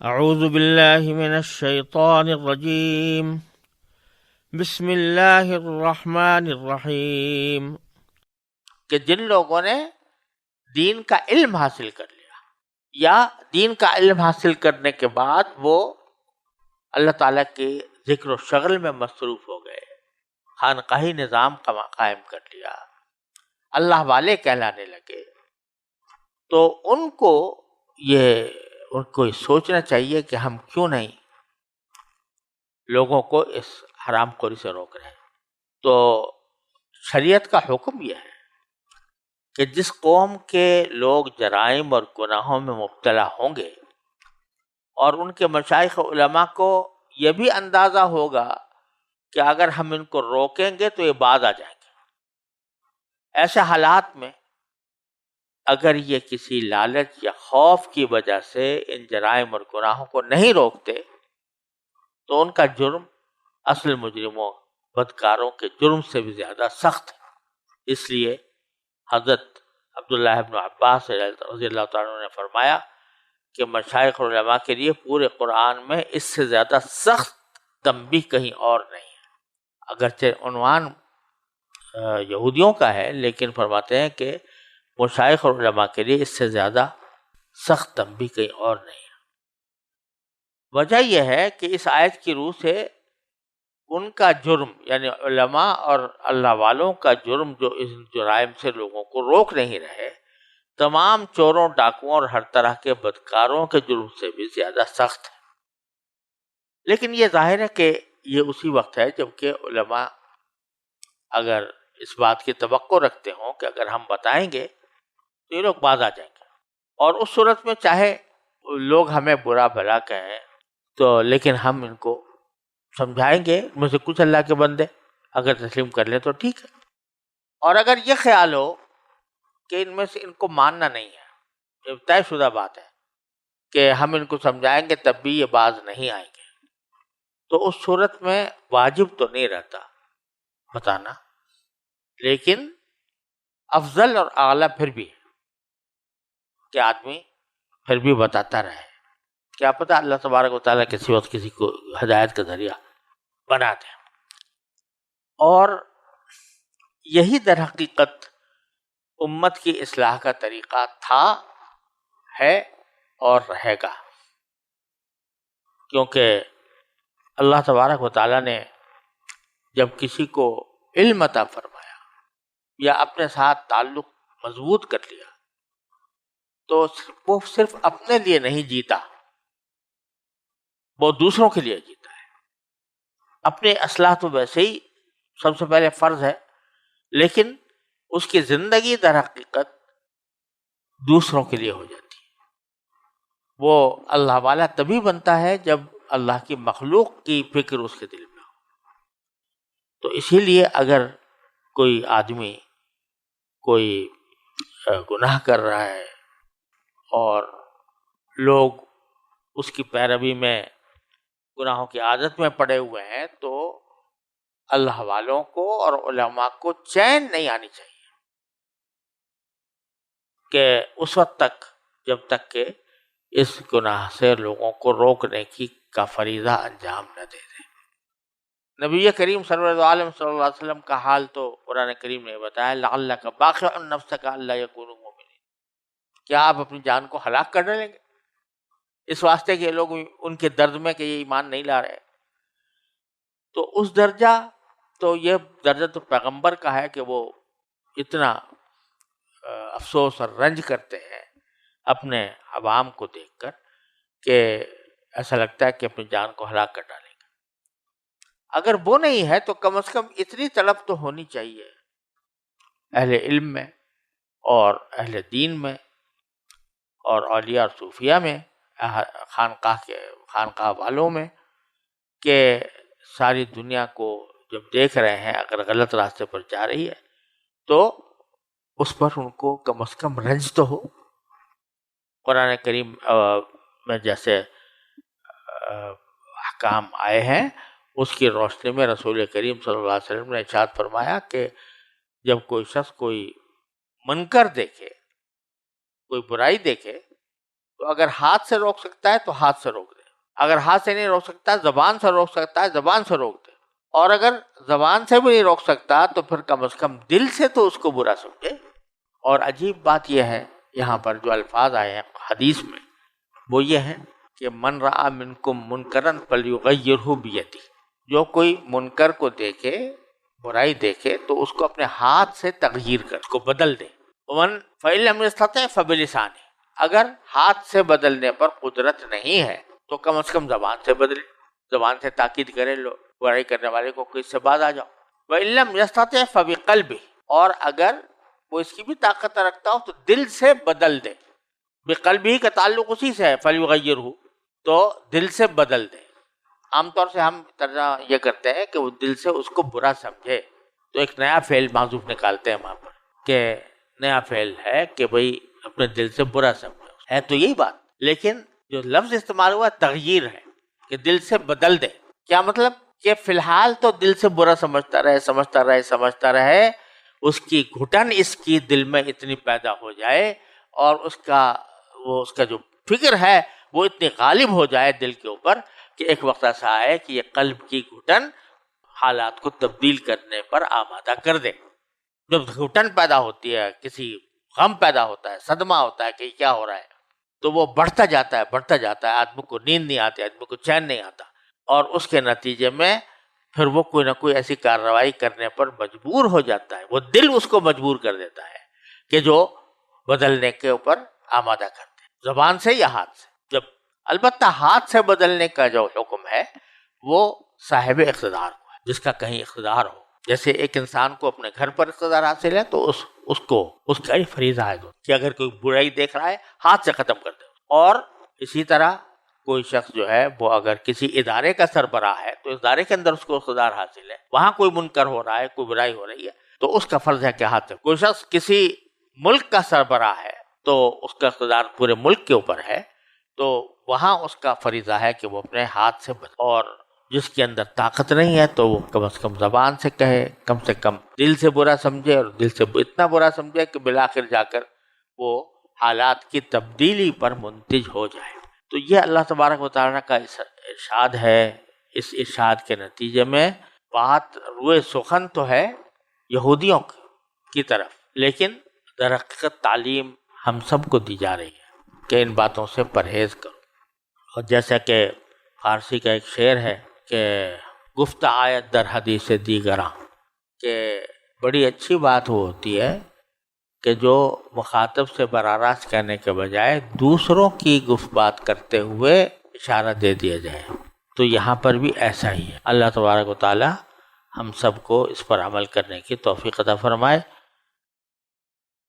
اعوذ باللہ من الشیطان الرجیم بسم اللہ الرحمن الرحیم کہ جن لوگوں نے دین کا علم حاصل کر لیا یا دین کا علم حاصل کرنے کے بعد وہ اللہ تعالیٰ کے ذکر و شغل میں مصروف ہو گئے، خانقاہی نظام قائم کر لیا، اللہ والے کہلانے لگے، تو ان کو سوچنا چاہیے کہ ہم کیوں نہیں لوگوں کو اس حرام خوری سے روک رہے ہیں۔ تو شریعت کا حکم یہ ہے کہ جس قوم کے لوگ جرائم اور گناہوں میں مبتلا ہوں گے اور ان کے مشائخ علماء کو یہ بھی اندازہ ہوگا کہ اگر ہم ان کو روکیں گے تو یہ باز آ جائیں گے، ایسے حالات میں اگر یہ کسی لالچ یا خوف کی وجہ سے ان جرائم اور گناہوں کو نہیں روکتے تو ان کا جرم اصل مجرموں بدکاروں کے جرم سے بھی زیادہ سخت ہے۔ اس لیے حضرت عبداللہ ابن عباس رضی اللہ تعالیٰ عنہ نے فرمایا کہ مشائخ اور علماء کے لیے پورے قرآن میں اس سے زیادہ سخت تنبیہ کہیں اور نہیں ہے۔ اگرچہ عنوان یہودیوں کا ہے لیکن فرماتے ہیں کہ مشائخ اور علماء کے لیے اس سے زیادہ سخت تنبیہ کہیں اور نہیں ہے۔ وجہ یہ ہے کہ اس آیت کی روح سے ان کا جرم یعنی علماء اور اللہ والوں کا جرم جو اس جرائم سے لوگوں کو روک نہیں رہے، تمام چوروں، ڈاکوؤں اور ہر طرح کے بدکاروں کے جرم سے بھی زیادہ سخت ہے۔ لیکن یہ ظاہر ہے کہ یہ اسی وقت ہے جبکہ علماء اگر اس بات کی توقع رکھتے ہوں کہ اگر ہم بتائیں گے تو یہ لوگ باز آ جائیں گے، اور اس صورت میں چاہے لوگ ہمیں برا بھلا کہیں تو لیکن ہم ان کو سمجھائیں گے، ان میں سے کچھ اللہ کے بندے اگر تسلیم کر لیں تو ٹھیک ہے، اور اگر یہ خیال ہو کہ ان میں سے ان کو ماننا نہیں ہے، یہ طے شدہ بات ہے کہ ہم ان کو سمجھائیں گے تب بھی یہ باز نہیں آئیں گے، تو اس صورت میں واجب تو نہیں رہتا بتانا، لیکن افضل اور اعلیٰ پھر بھی ہے کہ آدمی پھر بھی بتاتا رہے، کیا پتہ اللہ تبارک و تعالیٰ کسی وقت کسی کو ہدایت کا ذریعہ بنا دے۔ اور یہی در حقیقت امت کی اصلاح کا طریقہ تھا، ہے اور رہے گا، کیونکہ اللہ تبارک و تعالیٰ نے جب کسی کو علم عطا فرمایا یا اپنے ساتھ تعلق مضبوط کر لیا تو وہ صرف اپنے لیے نہیں جیتا، وہ دوسروں کے لیے جیتا ہے۔ اپنے اصلاح تو ویسے ہی سب سے پہلے فرض ہے، لیکن اس کی زندگی در حقیقت دوسروں کے لیے ہو جاتی ہے۔ وہ اللہ والا تبھی بنتا ہے جب اللہ کی مخلوق کی فکر اس کے دل میں ہو۔ تو اسی لیے اگر کوئی آدمی کوئی گناہ کر رہا ہے اور لوگ اس کی پیروی میں گناہوں کی عادت میں پڑے ہوئے ہیں تو اللہ والوں کو اور علماء کو چین نہیں آنی چاہیے کہ اس وقت تک جب تک کہ اس گناہ سے لوگوں کو روکنے کا فریضہ انجام نہ دے دیں۔ نبی کریم سرور عالم صلی اللہ علیہ وسلم کا حال تو قرآن کریم نے بتایا، لعلک باخع نفسک الا یکونوا مؤمنین، کیا آپ اپنی جان کو ہلاک کر ڈالیں گے اس واسطے کہ لوگ ان کے درد میں کہ یہ ایمان نہیں لا رہے؟ تو اس درجہ تو یہ درجہ تو پیغمبر کا ہے کہ وہ اتنا افسوس اور رنج کرتے ہیں اپنے عوام کو دیکھ کر کہ ایسا لگتا ہے کہ اپنی جان کو ہلاک کر ڈالیں گے۔ اگر وہ نہیں ہے تو کم از کم اتنی طلب تو ہونی چاہیے اہل علم میں اور اہل دین میں اور اولیاء اور صوفیہ میں، خانقاہ والوں میں، کہ ساری دنیا کو جب دیکھ رہے ہیں اگر غلط راستے پر جا رہی ہے تو اس پر ان کو کم از کم رنج تو ہو۔ قرآن کریم میں جیسے احکام آئے ہیں اس کی روشنی میں رسول کریم صلی اللہ علیہ وسلم نے ارشاد فرمایا کہ جب کوئی شخص کوئی منکر دیکھے، کوئی برائی دیکھے تو اگر ہاتھ سے روک سکتا ہے تو ہاتھ سے روک دے، اگر ہاتھ سے نہیں روک سکتا زبان سے روک سکتا ہے زبان سے روک دے، اور اگر زبان سے بھی نہیں روک سکتا تو پھر کم از کم دل سے تو اس کو برا سمجھے۔ اور عجیب بات یہ ہے یہاں پر جو الفاظ آئے ہیں حدیث میں وہ یہ ہے کہ من رأى منکم منکرا فلیغیرہ بیدہ، جو کوئی منکر کو دیکھے، برائی دیکھے تو اس کو اپنے ہاتھ سے تغییر کر، اس کو بدل دے۔ ومن فإن لم يستطع فبلسانہ، اگر ہاتھ سے بدلنے پر قدرت نہیں ہے تو کم از کم زبان سے بدلے، زبان سے تاکید کرے، لو برائی کرنے والے کو کہ اس سے باز آ جاؤ۔ وإن لم يستطع فبقلبہ، اور اگر وہ اس کی بھی طاقت رکھتا ہو تو دل سے بدل دے۔ بقلبہ کا تعلق اسی سے ہے، فلیغیرہ، تو دل سے بدل دے۔ عام طور سے ہم ترجمہ یہ کرتے ہیں کہ وہ دل سے اس کو برا سمجھے، تو ایک نیا فعل محذوف نکالتے ہیں وہاں پر کہ نیا فعل ہے کہ بھئی اپنے دل سے برا سمجھے، ہے تو یہی بات، لیکن جو لفظ استعمال ہوا تغییر ہے کہ دل سے بدل دے۔ کیا مطلب کہ فی الحال تو دل سے برا سمجھتا رہے، اس کی گھٹن اس کی دل میں اتنی پیدا ہو جائے اور اس کا جو فکر ہے وہ اتنی غالب ہو جائے دل کے اوپر کہ ایک وقت ایسا آئے کہ یہ قلب کی گھٹن حالات کو تبدیل کرنے پر آمادہ کر دے۔ جب گھٹن پیدا ہوتی ہے، کسی غم پیدا ہوتا ہے، صدمہ ہوتا ہے کہ کیا ہو رہا ہے، تو وہ بڑھتا جاتا ہے، آدمی کو نیند نہیں آتی، آدمی کو چین نہیں آتا، اور اس کے نتیجے میں پھر وہ کوئی نہ کوئی ایسی کارروائی کرنے پر مجبور ہو جاتا ہے، وہ دل اس کو مجبور کر دیتا ہے کہ جو بدلنے کے اوپر آمادہ کرتے ہیں، زبان سے یا ہاتھ سے۔ جب البتہ ہاتھ سے بدلنے کا جو حکم ہے وہ صاحب اقتدار کو ہے، جس کا کہیں اقتدار ہو۔ جیسے ایک انسان کو اپنے گھر پر اقتدار حاصل ہے تو اس کا یہ فریضہ ہے کہ اگر کوئی برائی دیکھ رہا ہے ہاتھ سے ختم کر دے۔ اور اسی طرح کوئی شخص جو ہے وہ اگر کسی ادارے کا سربراہ ہے تو اس ادارے کے اندر اس کو اقتدار حاصل ہے، وہاں کوئی منکر ہو رہا ہے، کوئی برائی ہو رہی ہے تو اس کا فرض ہے کہ ہاتھ سے۔ کوئی شخص کسی ملک کا سربراہ ہے تو اس کا اقتدار پورے ملک کے اوپر ہے، تو وہاں اس کا فریضہ ہے کہ وہ اپنے ہاتھ سے اور جس کے اندر طاقت نہیں ہے تو وہ کم از کم زبان سے کہے، کم سے کم دل سے برا سمجھے، اور دل سے اتنا برا سمجھے کہ بالآخر جا کر وہ حالات کی تبدیلی پر منتج ہو جائے۔ تو یہ اللہ تبارک و تعالیٰ کا ارشاد ہے۔ اس ارشاد کے نتیجے میں بات روئے سخن تو ہے یہودیوں کی طرف، لیکن در حقیقت تعلیم ہم سب کو دی جا رہی ہے کہ ان باتوں سے پرہیز کرو۔ اور جیسا کہ فارسی کا ایک شعر ہے کہ گفت آیت در حدیث دیگراں، کہ بڑی اچھی بات وہ ہوتی ہے کہ جو مخاطب سے براہ راست کہنے کے بجائے دوسروں کی گفت بات کرتے ہوئے اشارہ دے دیا جائے۔ تو یہاں پر بھی ایسا ہی ہے۔ اللہ تبارک و تعالی ہم سب کو اس پر عمل کرنے کی توفیق عطا فرمائے۔